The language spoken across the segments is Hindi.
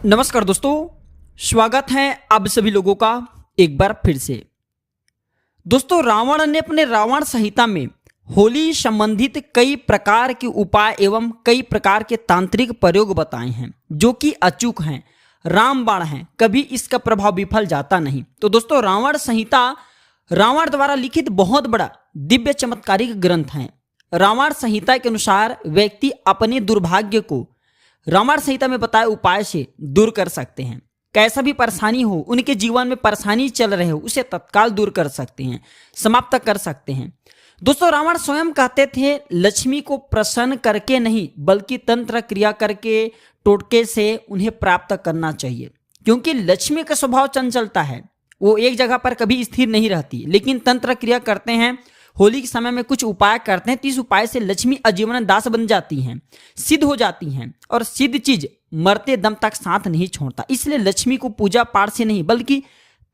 नमस्कार दोस्तों, स्वागत है आप सभी लोगों का एक बार फिर से। दोस्तों, रावण ने अपने रावण संहिता में होली संबंधित कई प्रकार के उपाय एवं कई प्रकार के तांत्रिक प्रयोग बताए हैं जो कि अचूक हैं, रामबाण हैं, कभी इसका प्रभाव विफल जाता नहीं। तो दोस्तों, रावण संहिता रावण द्वारा लिखित बहुत बड़ा दिव्य चमत्कारिक ग्रंथ है। रावण संहिता के अनुसार व्यक्ति अपने दुर्भाग्य को रावण संहिता में बताए उपाय से दूर कर सकते हैं। कैसा भी परेशानी हो, उनके जीवन में परेशानी चल रहे हो, उसे तत्काल दूर कर सकते हैं, समाप्त कर सकते हैं। दोस्तों, रावण स्वयं कहते थे लक्ष्मी को प्रसन्न करके नहीं बल्कि तंत्र क्रिया करके, टोटके से उन्हें प्राप्त करना चाहिए, क्योंकि लक्ष्मी का स्वभाव चंचलता है, वो एक जगह पर कभी स्थिर नहीं रहती। लेकिन तंत्र क्रिया करते हैं, होली के समय में कुछ उपाय करते हैं, तो इस उपाय से लक्ष्मी आजीवन दास बन जाती हैं, सिद्ध हो जाती हैं, और सिद्ध चीज मरते दम तक साथ नहीं छोड़ता। इसलिए लक्ष्मी को पूजा पाठ से नहीं बल्कि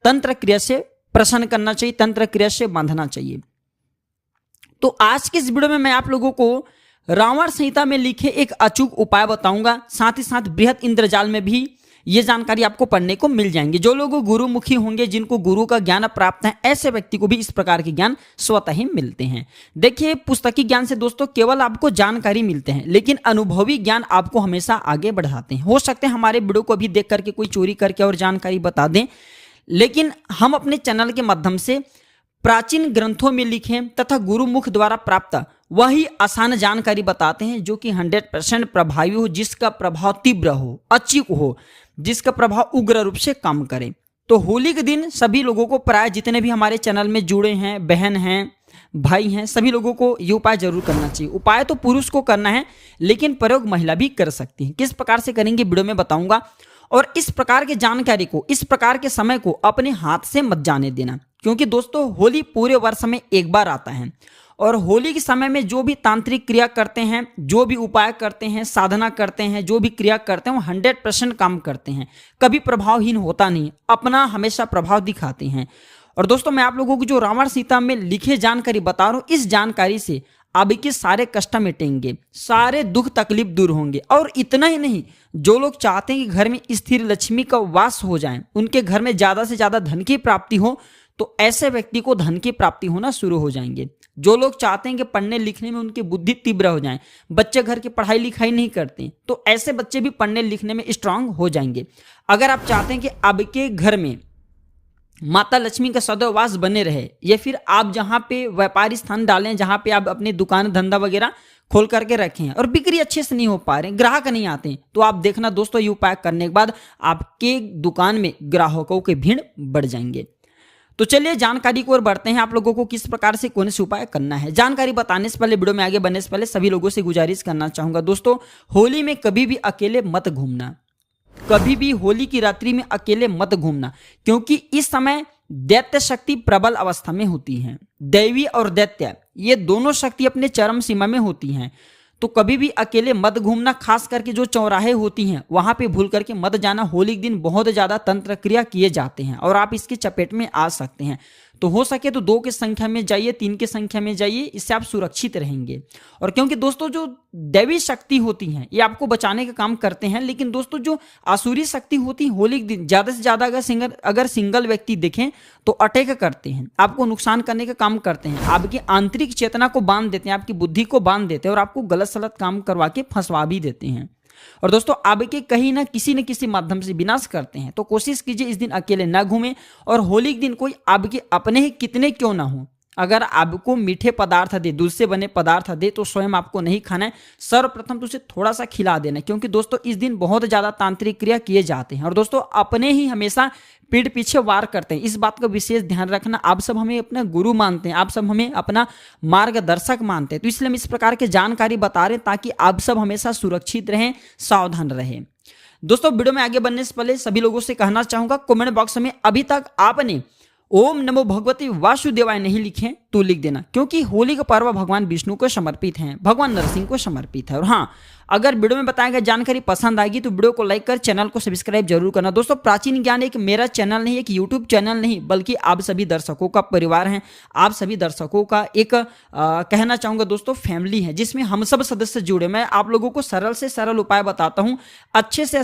तंत्र क्रिया से प्रसन्न करना चाहिए, तंत्र क्रिया से बांधना चाहिए। तो आज के इस वीडियो में मैं आप लोगों को रावण संहिता में लिखे एक अचूक उपाय बताऊंगा, साथ ही साथ बृहत इंद्रजाल में भी ये जानकारी आपको पढ़ने को मिल जाएंगे। जो लोग गुरुमुखी होंगे, जिनको गुरु का ज्ञान प्राप्त है, ऐसे व्यक्ति को भी इस प्रकार के ज्ञान स्वतः ही मिलते हैं। देखिए, पुस्तकी ज्ञान से दोस्तों केवल आपको जानकारी मिलते हैं, लेकिन अनुभवी ज्ञान आपको हमेशा आगे बढ़ाते हैं। हो सकते हैं हमारे वीडियो को भी देख करके कोई चोरी करके और जानकारी बता दें, लेकिन हम अपने चैनल के माध्यम से प्राचीन ग्रंथों में लिखे तथा गुरुमुख द्वारा प्राप्त वही आसान जानकारी बताते हैं जो कि 100% प्रभावी हो, जिसका प्रभाव तीव्र हो, अचूक हो, जिसका प्रभाव उग्र रूप से काम करे। तो होली के दिन सभी लोगों को, प्राय जितने भी हमारे चैनल में जुड़े हैं, बहन हैं, भाई हैं, सभी लोगों को ये उपाय जरूर करना चाहिए। उपाय तो पुरुष को करना है, लेकिन प्रयोग महिला भी कर सकती है। किस प्रकार से करेंगे वीडियो में बताऊंगा। और इस प्रकार के जानकारी को, इस प्रकार के समय को अपने हाथ से मत जाने देना, क्योंकि दोस्तों होली पूरे वर्ष में एक बार आता है, और होली के समय में जो भी तांत्रिक क्रिया करते हैं, जो भी उपाय करते हैं, साधना करते हैं, जो भी क्रिया करते हैं, वो 100% काम करते हैं, कभी प्रभावहीन होता नहीं, अपना हमेशा प्रभाव दिखाते हैं। और दोस्तों, मैं आप लोगों को जो रावण सीता में लिखे जानकारी बता रहा हूँ, इस जानकारी से आपके सारे कष्ट मिटेंगे, सारे दुख तकलीफ दूर होंगे। और इतना ही नहीं, जो लोग चाहते हैं कि घर में स्थिर लक्ष्मी का वास हो जाए, उनके घर में ज्यादा से ज्यादा धन की प्राप्ति हो, तो ऐसे व्यक्ति को धन की प्राप्ति होना शुरू हो जाएंगे। जो लोग चाहते हैं कि पढ़ने लिखने में उनकी बुद्धि तीव्र हो जाए, बच्चे घर की पढ़ाई लिखाई नहीं करते, तो ऐसे बच्चे भी पढ़ने लिखने में स्ट्रांग हो जाएंगे। अगर आप चाहते हैं कि आपके घर में माता लक्ष्मी का सदैव वास बने रहे, या फिर आप जहाँ पे व्यापारी स्थान डालें, जहाँ पे आप अपनी दुकान धंधा वगैरह खोल करके रखें और बिक्री अच्छे से नहीं हो पा रहे, ग्राहक नहीं आते, तो आप देखना दोस्तों, ये उपाय करने के बाद आपके दुकान में ग्राहकों की भीड़ बढ़ जाएंगे। तो चलिए जानकारी की ओर बढ़ते हैं, आप लोगों को किस प्रकार से कौन से उपाय करना है। जानकारी बताने से पहले, वीडियो में आगे बढ़ने से पहले सभी लोगों से गुजारिश करना चाहूंगा दोस्तों, होली में कभी भी अकेले मत घूमना, कभी भी होली की रात्रि में अकेले मत घूमना, क्योंकि इस समय दैत्य शक्ति प्रबल अवस्था में होती है। दैवी और दैत्य ये दोनों शक्ति अपने चरम सीमा में होती हैं, तो कभी भी अकेले मत घूमना। खास करके जो चौराहे होती हैं वहां पे भूल करके मत जाना। होली के दिन बहुत ज्यादा तंत्र क्रिया किए जाते हैं और आप इसकी चपेट में आ सकते हैं। तो हो सके तो 2 की संख्या में जाइए, 3 की संख्या में जाइए, इससे आप सुरक्षित रहेंगे। और क्योंकि दोस्तों जो दैवी शक्ति होती हैं ये आपको बचाने का काम करते हैं, लेकिन दोस्तों जो आसुरी शक्ति होती है होली के दिन ज्यादा से ज्यादा अगर सिंगल व्यक्ति देखें तो अटैक करते हैं, आपको नुकसान करने का काम करते हैं, आपकी आंतरिक चेतना को बांध देते हैं, आपकी बुद्धि को बांध देते हैं और आपको गलत सलत काम करवा के फंसवा भी देते हैं। और दोस्तों आपके कहीं ना किसी माध्यम से विनाश करते हैं। तो कोशिश कीजिए इस दिन अकेले ना घूमें, और होली के दिन कोई आपके अपने ही कितने क्यों ना हो, अगर आपको मीठे पदार्थ दे, दूध से बने पदार्थ दे, तो स्वयं आपको नहीं खाना है, सर्वप्रथम तो उसे थोड़ा सा खिला देना, क्योंकि दोस्तों इस दिन बहुत ज्यादा तांत्रिक क्रिया किए जाते हैं। और दोस्तों अपने ही हमेशा पीठ पीछे वार करते हैं, इस बात का विशेष ध्यान रखना। आप सब हमें अपना गुरु मानते हैं, आप सब हमें अपना मार्गदर्शक मानते हैं, तो इसलिए हम इस प्रकार के जानकारी बता रहे हैं ताकि आप सब हमेशा सुरक्षित रहें, सावधान रहें। दोस्तों वीडियो में आगे बढ़ने से पहले सभी लोगों से कहना चाहूंगा, कमेंट बॉक्स में अभी तक आपने ओम नमो भगवते वासुदेवाय नहीं लिखे 2 लिख देना, क्योंकि होली का पर्व भगवान विष्णु को समर्पित है, भगवान नरसिंह को समर्पित है। और हाँ, अगर वीडियो में बताया गया जानकारी पसंद आएगी तो वीडियो को लाइक कर चैनल को सब्सक्राइब जरूर करना। दोस्तों, प्राचीन ज्ञान एक मेरा चैनल नहीं, एक यूट्यूब चैनल नहीं, बल्कि आप सभी दर्शकों का परिवार है, आप सभी दर्शकों का एक कहना चाहूँगा दोस्तों फैमिली है, जिसमें हम सब सदस्य जुड़े। मैं आप लोगों को सरल से सरल उपाय बताता हूँ, अच्छे से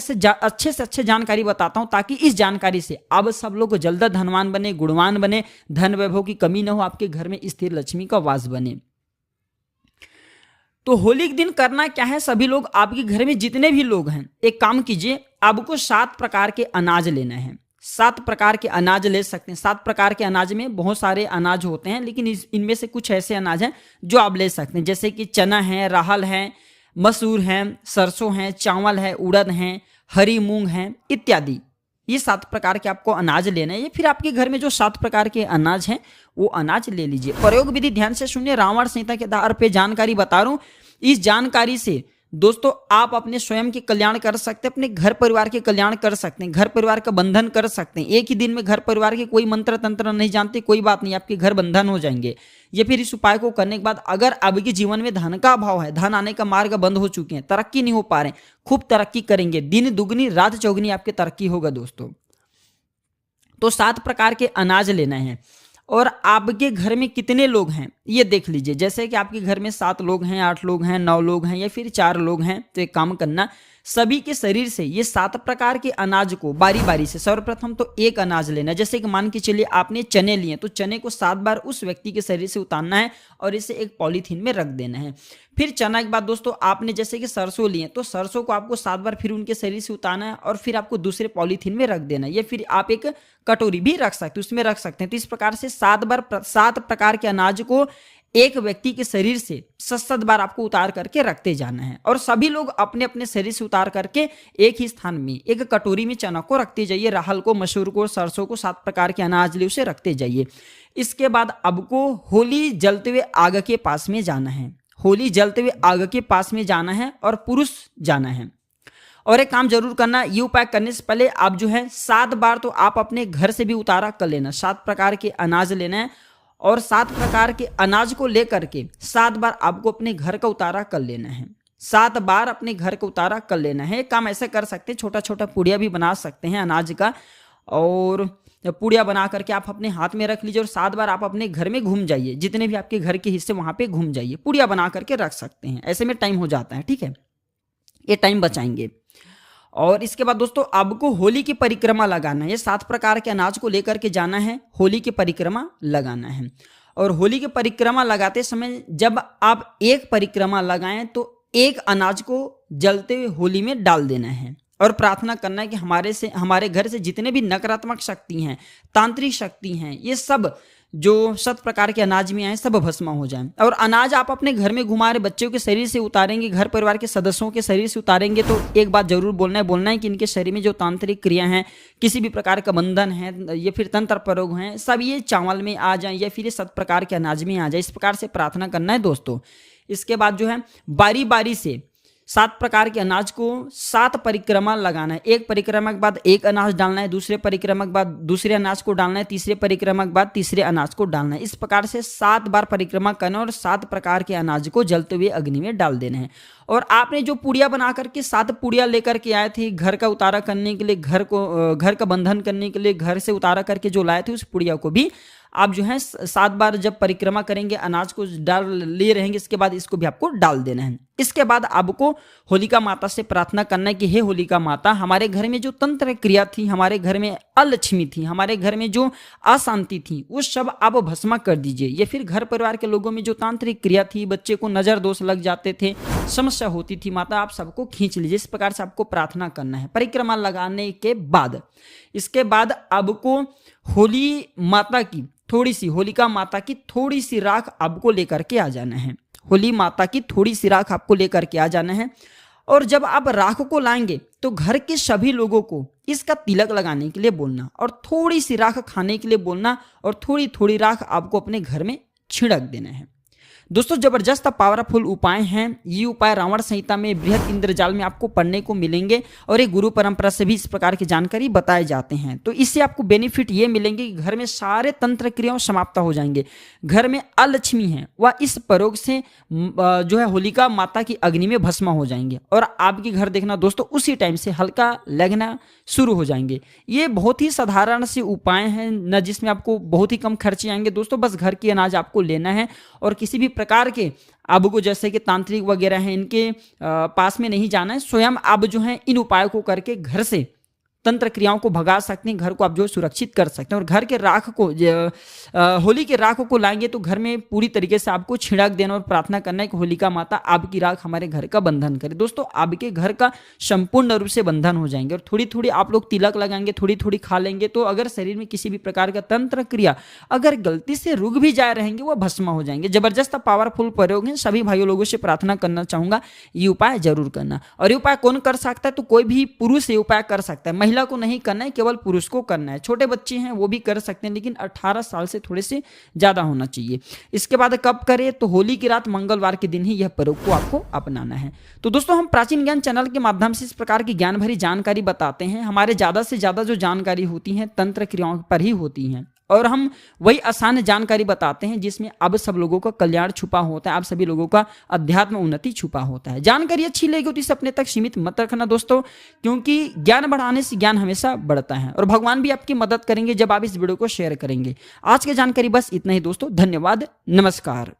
अच्छे जानकारी बताता हूँ, ताकि इस जानकारी से आप सब लोग जल्द धनवान बने, गुणवान बने, धन वैभव की कमी न हो, आपके घर में स्थिर लक्ष्मी का वास बने। तो होली के दिन करना क्या है, सभी लोग, आपके घर में जितने भी लोग हैं, एक काम कीजिए, आपको 7 प्रकार के अनाज लेना है। 7 प्रकार के अनाज ले सकते हैं। 7 प्रकार के अनाज में बहुत सारे अनाज होते हैं, लेकिन इनमें से कुछ ऐसे अनाज हैं जो आप ले सकते हैं, जैसे कि चना है, राहल है, मसूर है, सरसों है, चावल है, उड़द है, हरी मूंग है इत्यादि। ये 7 प्रकार के आपको अनाज लेना है। फिर आपके घर में जो 7 प्रकार के अनाज हैं वो अनाज ले लीजिए। प्रयोग विधि ध्यान से सुनिए, रावण संहिता के आधार पे जानकारी बता रहा हूं। इस जानकारी से दोस्तों आप अपने स्वयं के कल्याण कर सकते हैं, अपने घर परिवार के कल्याण कर सकते हैं, घर परिवार का बंधन कर सकते हैं। एक ही दिन में घर परिवार के कोई मंत्र तंत्र नहीं जानते, कोई बात नहीं, आपके घर बंधन हो जाएंगे। ये फिर इस उपाय को करने के बाद अगर आपके जीवन में धन का अभाव है, धन आने का मार्ग बंद हो चुके हैं, तरक्की नहीं हो पा रहे, खूब तरक्की करेंगे, दिन दुगनी रात चौगनी आपकी तरक्की होगा दोस्तों। तो 7 प्रकार के अनाज लेना है। और आपके घर में कितने लोग हैं ये देख लीजिए, जैसे कि आपके घर में 7 लोग हैं, 8 लोग हैं, 9 लोग हैं या फिर 4 लोग हैं, तो एक काम करना, सभी के शरीर से ये 7 प्रकार के अनाज को बारी बारी से, सर्वप्रथम तो एक अनाज लेना। जैसे कि मान के चलिए आपने चने लिए, तो चने को 7 बार उस व्यक्ति के शरीर से उतारना है और इसे एक पॉलीथीन में रख देना है। फिर चना के बाद दोस्तों आपने जैसे कि सरसों लिए, तो सरसों को आपको 7 बार फिर उनके शरीर से उतारना है और फिर आपको दूसरे पॉलीथीन में रख देना है। या फिर आप एक कटोरी भी रख सकते हैं, उसमें रख सकते हैं। तो इस प्रकार से 7 प्रकार के अनाज को एक व्यक्ति के शरीर से 7 बार आपको उतार करके रखते जाना है। और सभी लोग अपने अपने शरीर से उतार करके एक ही स्थान में एक कटोरी में चना को रखते जाइए, राहल को, मसूर को, सरसों को, 7 प्रकार के अनाज लिए उसे रखते जाइए। इसके बाद आपको होली जलते हुए आग के पास में जाना है, होली जलते हुए आग के पास में जाना है और पुरुष जाना है। और एक काम जरूर करना, ये उपाय करने से पहले आप जो है 7 बार तो आप अपने घर से भी उतारा कर लेना। 7 प्रकार के अनाज लेना है और 7 प्रकार के अनाज को लेकर के 7 बार आपको अपने घर का उतारा कर लेना है। 7 बार अपने घर का उतारा कर लेना है। काम ऐसे कर सकते हैं, छोटा छोटा पुड़िया भी बना सकते हैं अनाज का, और पुड़िया बना करके आप अपने हाथ में रख लीजिए और 7 बार आप अपने घर में घूम जाइए, जितने भी आपके घर के हिस्से वहां पे घूम जाइए, पुड़िया बना करके रख सकते हैं। ऐसे में टाइम हो जाता है, ठीक है, ये टाइम बचाएंगे। और इसके बाद दोस्तों आपको होली की परिक्रमा लगाना है। ये 7 प्रकार के अनाज को लेकर के जाना है, होली की परिक्रमा लगाना है। और होली की परिक्रमा लगाते समय जब आप एक परिक्रमा लगाएं तो एक अनाज को जलते हुए होली में डाल देना है और प्रार्थना करना है कि हमारे घर से जितने भी नकारात्मक शक्ति हैं, तांत्रिक शक्ति हैं, ये सब जो 7 प्रकार के अनाज में आए सब भस्म हो जाएं। और अनाज आप अपने घर में घुमा रहे बच्चों के शरीर से उतारेंगे, घर परिवार के सदस्यों के शरीर से उतारेंगे, तो एक बात जरूर बोलना है कि इनके शरीर में जो तांत्रिक क्रिया हैं, किसी भी प्रकार का बंधन है या फिर तंत्र प्रयोग हैं, सब ये चावल में आ जाए या फिर ये 7 प्रकार के अनाज में आ जाए। इस प्रकार से प्रार्थना करना है दोस्तों। इसके बाद जो है बारी बारी से 7 प्रकार के अनाज को 7 परिक्रमा लगाना है। एक परिक्रमा के बाद एक अनाज डालना है, दूसरे परिक्रमा के बाद दूसरे अनाज को डालना है, तीसरे परिक्रमा के बाद तीसरे अनाज को डालना है। इस प्रकार से 7 बार परिक्रमा करना और 7 प्रकार के अनाज को जलते हुए अग्नि में डाल देना है। और आपने जो पुड़िया बना करके 7 पुड़िया लेकर के आए थे घर का उतारा करने के लिए, घर का बंधन करने के लिए घर से उतारा करके जो लाए थे, उस पुड़िया को भी आप जो है 7 बार जब परिक्रमा करेंगे अनाज को डाल ले रहेंगे, इसके बाद इसको भी आपको डाल देना है। इसके बाद आपको होलिका माता से प्रार्थना करना है कि हे होलिका माता, हमारे घर में जो तंत्र क्रिया थी, हमारे घर में अलक्ष्मी थी, हमारे घर में जो अशांति थी, वो सब आप भस्मा कर दीजिए। या फिर घर परिवार के लोगों में जो तांत्रिक क्रिया थी, बच्चे को नजर दोष लग जाते थे, समस्या होती थी, माता आप सबको खींच लीजिए। इस प्रकार से आपको प्रार्थना करना है परिक्रमा लगाने के बाद। इसके बाद आपको होली माता की थोड़ी सी, होलिका माता की थोड़ी सी राख आपको लेकर के आ जाना है। होली माता की थोड़ी सी राख आपको लेकर के आ जाना है। और जब आप राख को लाएंगे तो घर के सभी लोगों को इसका तिलक लगाने के लिए बोलना और थोड़ी सी राख खाने के लिए बोलना और थोड़ी थोड़ी राख आपको अपने घर में छिड़क देना है। दोस्तों जबरदस्त पावरफुल उपाय हैं। ये उपाय रावण संहिता में बृहद इंद्रजाल में आपको पढ़ने को मिलेंगे और ये गुरु परंपरा से भी इस प्रकार की जानकारी बताए जाते हैं। तो इससे आपको बेनिफिट ये मिलेंगे कि घर में सारे तंत्र क्रियाओं समाप्त हो जाएंगे, घर में अलक्ष्मी है वह इस प्रयोग से जो है होलिका माता की अग्नि में भस्म हो जाएंगे और आपके घर देखना दोस्तों उसी टाइम से हल्का लगना शुरू हो जाएंगे। ये बहुत ही साधारण से उपाय हैं न, जिसमें आपको बहुत ही कम खर्चे आएंगे दोस्तों। बस घर की अनाज आपको लेना है और किसी भी प्रकार के आपको जैसे कि तांत्रिक वगैरह हैं इनके पास में नहीं जाना है। स्वयं आप जो है इन उपायों को करके घर से तंत्र क्रियाओं को भगा सकते हैं, घर को आप जो सुरक्षित कर सकते हैं। और घर के राख को होली के राख को लाएंगे तो घर में पूरी तरीके से आपको छिड़क देना और प्रार्थना करना है कि होलिका माता आपकी राख हमारे घर का बंधन करे। दोस्तों आपके घर का संपूर्ण रूप से बंधन हो जाएंगे। और थोड़ी थोड़ी आप लोग तिलक लगाएंगे, थोड़ी थोड़ी खा लेंगे, तो अगर शरीर में किसी भी प्रकार का तंत्र क्रिया अगर गलती से रुक भी जाए रहेंगे वो भस्म हो जाएंगे। जबरदस्त पावरफुल प्रयोग है। सभी भाइयों लोगों से प्रार्थना करना चाहूंगा ये उपाय जरूर करना। और ये उपाय कौन कर सकता है? तो कोई भी पुरुष ये उपाय कर सकता है, महिला को नहीं करना है, केवल पुरुष को करना है। छोटे बच्चे हैं वो भी कर सकते हैं, लेकिन 18 साल से थोड़े से ज्यादा होना चाहिए। इसके बाद कब करें? तो होली की रात मंगलवार के दिन ही यह प्रयोग को आपको अपनाना है। तो दोस्तों हम प्राचीन ज्ञान चैनल के माध्यम से इस प्रकार की ज्ञान भरी जानकारी बताते हैं। हमारे ज्यादा से ज्यादा जो जानकारी होती है तंत्र क्रियाओं पर ही होती है और हम वही आसान जानकारी बताते हैं जिसमें अब सब लोगों का कल्याण छुपा होता है, आप सभी लोगों का अध्यात्म उन्नति छुपा होता है। जानकारी अच्छी लगी तो इसे अपने तक सीमित मत रखना दोस्तों, क्योंकि ज्ञान बढ़ाने से ज्ञान हमेशा बढ़ता है और भगवान भी आपकी मदद करेंगे जब आप इस वीडियो को शेयर करेंगे। आज की जानकारी बस इतना ही दोस्तों, धन्यवाद, नमस्कार।